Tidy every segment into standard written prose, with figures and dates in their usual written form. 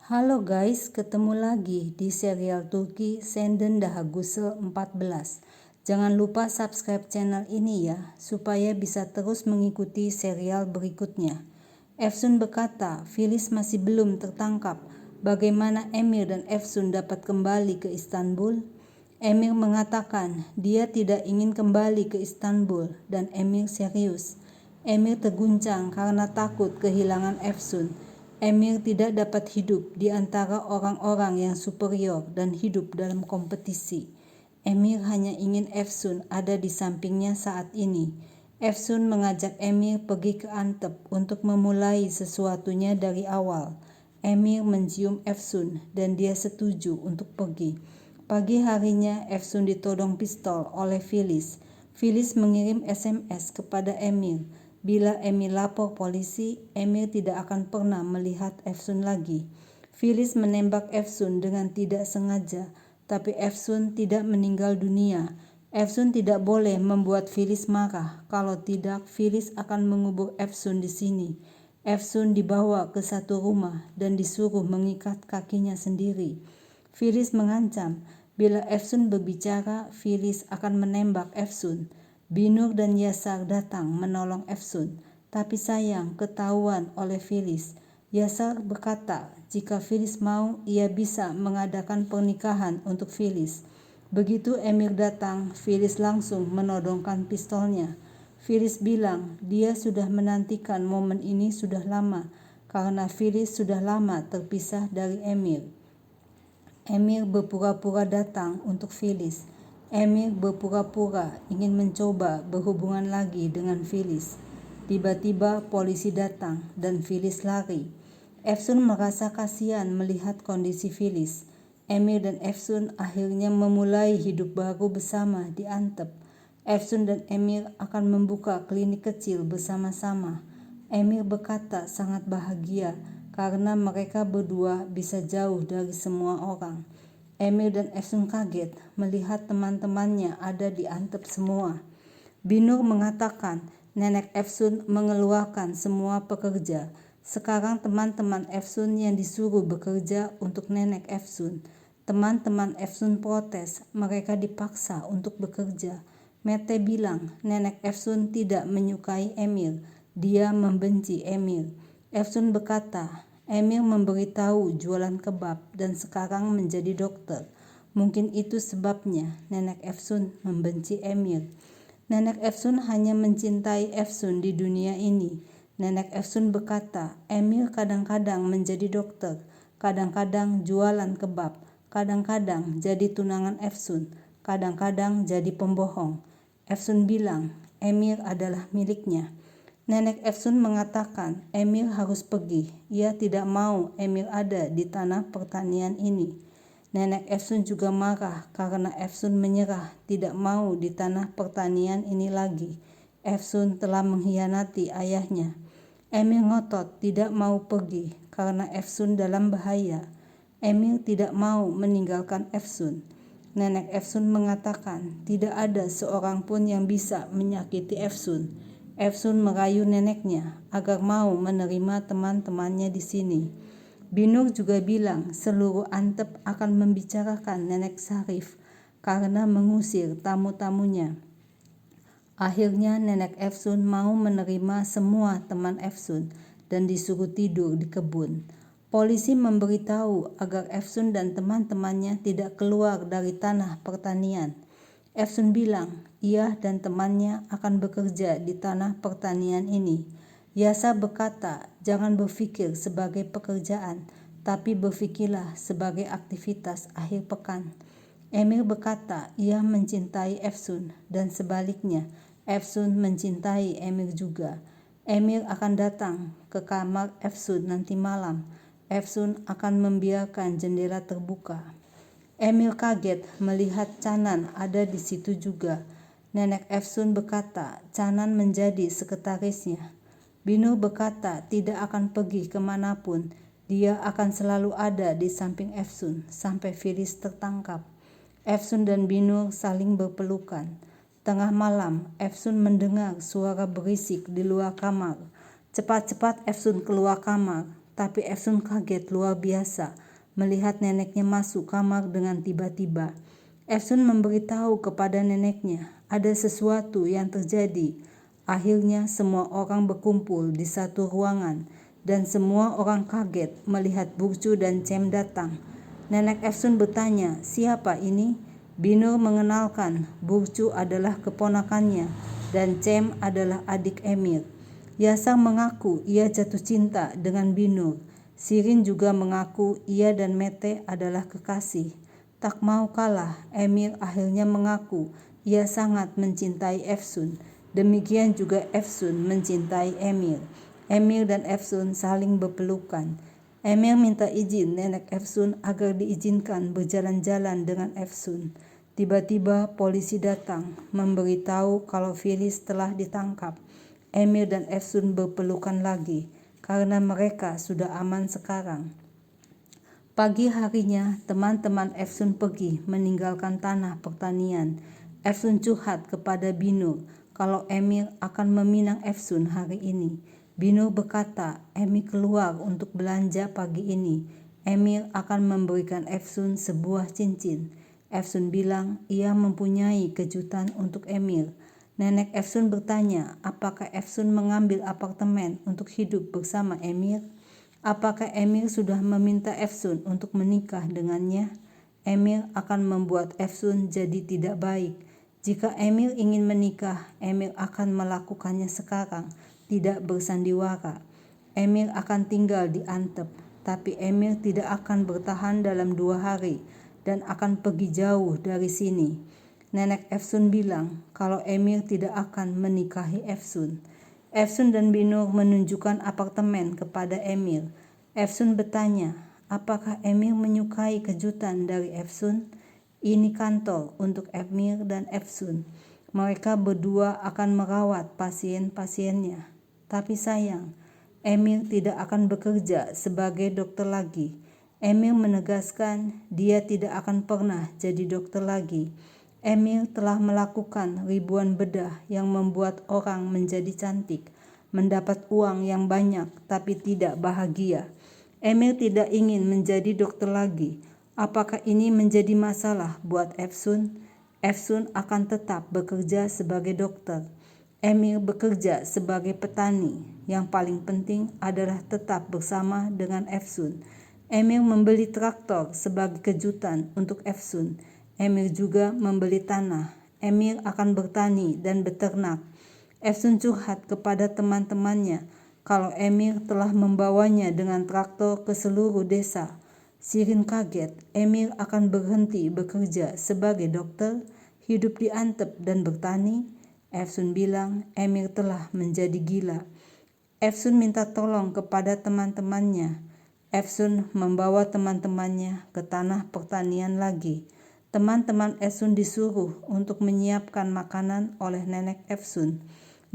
Halo guys, ketemu lagi di serial Turki Senden Daha Gusel 14. Jangan lupa subscribe channel ini ya, supaya bisa terus mengikuti serial berikutnya. Efsun berkata, Filiz masih belum tertangkap. Bagaimana Emir dan Efsun dapat kembali ke Istanbul? Emir mengatakan dia tidak ingin kembali ke Istanbul dan Emir serius. Emir terguncang karena takut kehilangan Efsun. Emir tidak dapat hidup di antara orang-orang yang superior dan hidup dalam kompetisi. Emir hanya ingin Efsun ada di sampingnya saat ini. Efsun mengajak Emir pergi ke Antep untuk memulai sesuatunya dari awal. Emir mencium Efsun dan dia setuju untuk pergi. Pagi harinya Efsun ditodong pistol oleh Filiz. Filiz mengirim SMS kepada Emir. Bila Emir lapor polisi, Emir tidak akan pernah melihat Efsun lagi. Filiz menembak Efsun dengan tidak sengaja, tapi Efsun tidak meninggal dunia. Efsun tidak boleh membuat Filiz marah, kalau tidak Filiz akan mengubur Efsun di sini. Efsun dibawa ke satu rumah dan disuruh mengikat kakinya sendiri. Filiz mengancam, bila Efsun berbicara, Filiz akan menembak Efsun. Binur dan Yasar datang menolong Efsun, tapi sayang ketahuan oleh Filiz. Yasar berkata, jika Filiz mau, ia bisa mengadakan pernikahan untuk Filiz. Begitu Emir datang, Filiz langsung menodongkan pistolnya. Filiz bilang dia sudah menantikan momen ini sudah lama, karena Filiz sudah lama terpisah dari Emir. Emir berpura-pura datang untuk Filiz. Emir berpura-pura ingin mencoba berhubungan lagi dengan Filiz. Tiba-tiba polisi datang dan Filiz lari. Efsun merasa kasihan melihat kondisi Filiz. Emir dan Efsun akhirnya memulai hidup baru bersama di Antep. Efsun dan Emir akan membuka klinik kecil bersama-sama. Emir berkata sangat bahagia karena mereka berdua bisa jauh dari semua orang. Emir dan Efsun kaget melihat teman-temannya ada di Antep semua. Binur mengatakan nenek Efsun mengeluarkan semua pekerja. Sekarang teman-teman Efsun yang disuruh bekerja untuk nenek Efsun. Teman-teman Efsun protes, mereka dipaksa untuk bekerja. Mete bilang nenek Efsun tidak menyukai Emir, dia membenci Emir. Efsun berkata, Emir memberitahu jualan kebab dan sekarang menjadi dokter. Mungkin itu sebabnya nenek Efsun membenci Emir. Nenek Efsun hanya mencintai Efsun di dunia ini. Nenek Efsun berkata, Emir kadang-kadang menjadi dokter, kadang-kadang jualan kebab, kadang-kadang jadi tunangan Efsun, kadang-kadang jadi pembohong. Efsun bilang, Emir adalah miliknya. Nenek Efsun mengatakan Emir harus pergi. Ia tidak mau Emir ada di tanah pertanian ini. Nenek Efsun juga marah karena Efsun menyerah tidak mau di tanah pertanian ini lagi. Efsun telah mengkhianati ayahnya. Emir ngotot tidak mau pergi karena Efsun dalam bahaya. Emir tidak mau meninggalkan Efsun. Nenek Efsun mengatakan tidak ada seorang pun yang bisa menyakiti Efsun. Efsun merayu neneknya agar mau menerima teman-temannya di sini. Binur juga bilang seluruh Antep akan membicarakan nenek Sarif karena mengusir tamu-tamunya. Akhirnya nenek Efsun mau menerima semua teman Efsun dan disuruh tidur di kebun. Polisi memberitahu agar Efsun dan teman-temannya tidak keluar dari tanah pertanian. Efsun bilang ia dan temannya akan bekerja di tanah pertanian ini. Yasa berkata, jangan berpikir sebagai pekerjaan, tapi berpikirlah sebagai aktivitas akhir pekan. Emir berkata ia mencintai Efsun dan sebaliknya, Efsun mencintai Emir juga. Emir akan datang ke kamar Efsun nanti malam. Efsun akan membiarkan jendela terbuka. Emir kaget melihat Canan ada di situ juga. Nenek Efsun berkata Canan menjadi sekretarisnya. Binur berkata tidak akan pergi kemanapun. Dia akan selalu ada di samping Efsun sampai Filiz tertangkap. Efsun dan Binur saling berpelukan. Tengah malam, Efsun mendengar suara berisik di luar kamar. Cepat-cepat Efsun keluar kamar, tapi Efsun kaget luar biasa melihat neneknya masuk kamar dengan tiba-tiba. Efsun memberitahu kepada neneknya ada sesuatu yang terjadi. Akhirnya semua orang berkumpul di satu ruangan dan semua orang kaget melihat Burcu dan Cem datang. Nenek Efsun bertanya, siapa ini? Binur mengenalkan Burcu adalah keponakannya dan Cem adalah adik Emir. Yasar mengaku ia jatuh cinta dengan Binur. Sirin juga mengaku ia dan Mete adalah kekasih. Tak mau kalah, Emir akhirnya mengaku ia sangat mencintai Efsun. Demikian juga Efsun mencintai Emir. Emir dan Efsun saling berpelukan. Emir minta izin nenek Efsun agar diizinkan berjalan-jalan dengan Efsun. Tiba-tiba polisi datang memberitahu kalau Filis telah ditangkap. Emir dan Efsun berpelukan lagi karena mereka sudah aman sekarang. Pagi harinya, teman-teman Efsun pergi meninggalkan tanah pertanian. Efsun curhat kepada Binur kalau Emir akan meminang Efsun hari ini. Binur berkata, Emir keluar untuk belanja pagi ini. Emir akan memberikan Efsun sebuah cincin. Efsun bilang ia mempunyai kejutan untuk Emir. Nenek Efsun bertanya, apakah Efsun mengambil apartemen untuk hidup bersama Emir? Apakah Emir sudah meminta Efsun untuk menikah dengannya? Emir akan membuat Efsun jadi tidak baik. Jika Emir ingin menikah, Emir akan melakukannya sekarang, tidak bersandiwara. Emir akan tinggal di Antep, tapi Emir tidak akan bertahan dalam 2 hari dan akan pergi jauh dari sini. Nenek Efsun bilang kalau Emir tidak akan menikahi Efsun. Efsun dan Binur menunjukkan apartemen kepada Emir. Efsun bertanya, apakah Emir menyukai kejutan dari Efsun? Ini kantor untuk Emir dan Efsun. Mereka berdua akan merawat pasien-pasiennya. Tapi sayang, Emir tidak akan bekerja sebagai dokter lagi. Emir menegaskan dia tidak akan pernah jadi dokter lagi. Emir telah melakukan ribuan bedah yang membuat orang menjadi cantik, mendapat uang yang banyak tapi tidak bahagia. Emir tidak ingin menjadi dokter lagi. Apakah ini menjadi masalah buat Efsun? Efsun akan tetap bekerja sebagai dokter. Emir bekerja sebagai petani. Yang paling penting adalah tetap bersama dengan Efsun. Emir membeli traktor sebagai kejutan untuk Efsun. Emir juga membeli tanah. Emir akan bertani dan beternak. Efsun curhat kepada teman-temannya kalau Emir telah membawanya dengan traktor ke seluruh desa. Sirin kaget, Emir akan berhenti bekerja sebagai dokter, hidup di Antep dan bertani. Efsun bilang Emir telah menjadi gila. Efsun minta tolong kepada teman-temannya. Efsun membawa teman-temannya ke tanah pertanian lagi. Teman-teman Efsun disuruh untuk menyiapkan makanan oleh nenek Efsun.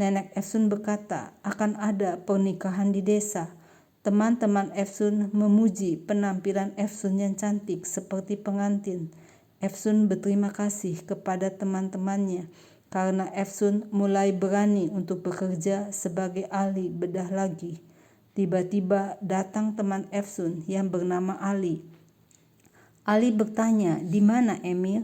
Nenek Efsun berkata akan ada pernikahan di desa. Teman-teman Efsun memuji penampilan Efsun yang cantik seperti pengantin. Efsun berterima kasih kepada teman-temannya karena Efsun mulai berani untuk bekerja sebagai ahli bedah lagi. Tiba-tiba datang teman Efsun yang bernama Ali. Ali bertanya, di mana Emir?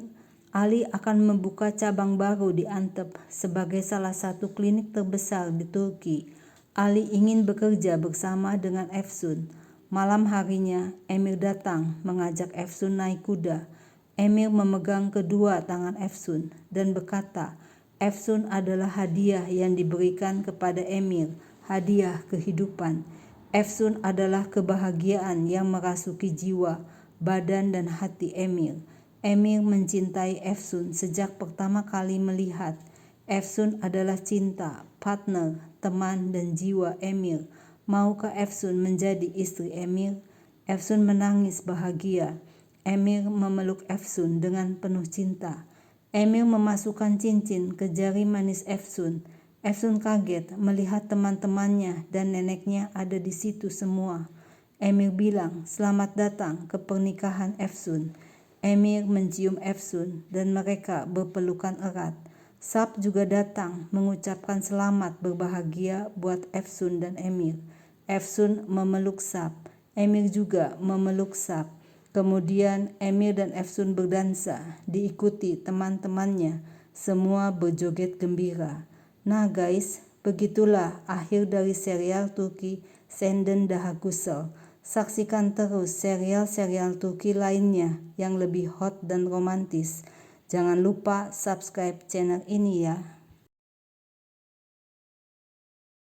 Ali akan membuka cabang baru di Antep sebagai salah satu klinik terbesar di Turki. Ali ingin bekerja bersama dengan Efsun. Malam harinya, Emir datang mengajak Efsun naik kuda. Emir memegang kedua tangan Efsun dan berkata, Efsun adalah hadiah yang diberikan kepada Emir, hadiah kehidupan. Efsun adalah kebahagiaan yang merasuki jiwa, badan dan hati Emir. Emir mencintai Efsun sejak pertama kali melihat. Efsun adalah cinta, partner, teman dan jiwa Emir. Maukah Efsun menjadi istri Emir? Efsun menangis bahagia. Emir memeluk Efsun dengan penuh cinta. Emir memasukkan cincin ke jari manis Efsun. Efsun kaget melihat teman-temannya dan neneknya ada di situ semua. Emir bilang, selamat datang ke pernikahan Efsun. Emir mencium Efsun dan mereka berpelukan erat. Sab juga datang mengucapkan selamat berbahagia buat Efsun dan Emir. Efsun memeluk Sap. Emir juga memeluk Sap. Kemudian Emir dan Efsun berdansa, diikuti teman-temannya. Semua berjoget gembira. Nah guys, begitulah akhir dari serial Turki Senden Daha Güzel. Saksikan terus serial-serial Turki lainnya yang lebih hot dan romantis. Jangan lupa subscribe channel ini ya.